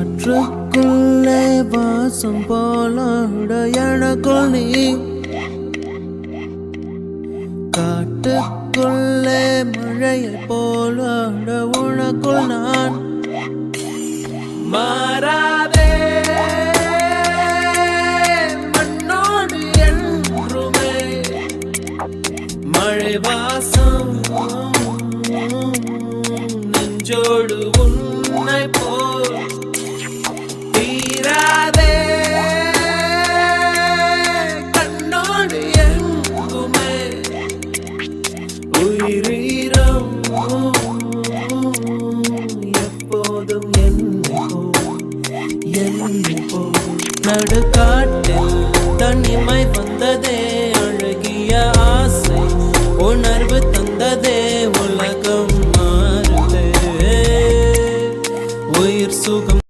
காற்றுக்குள்ளே வாசம் போலாட எனக்குள் நீ காட்டுக்குள்ளே மழையை போலாட உனக்குள் நான் மாறாதே மண்ணோடு என்றுமே மழை வாசம் நெஞ்சோடு உன்னை போல் தீராதே கண்ணோடு எங்குமே உயிரீரம் எப்போதும் என்னை போல் நடுக்காட்டில் தனிமை வந்ததே அழகிய ஆசை உணர்வு தந்ததே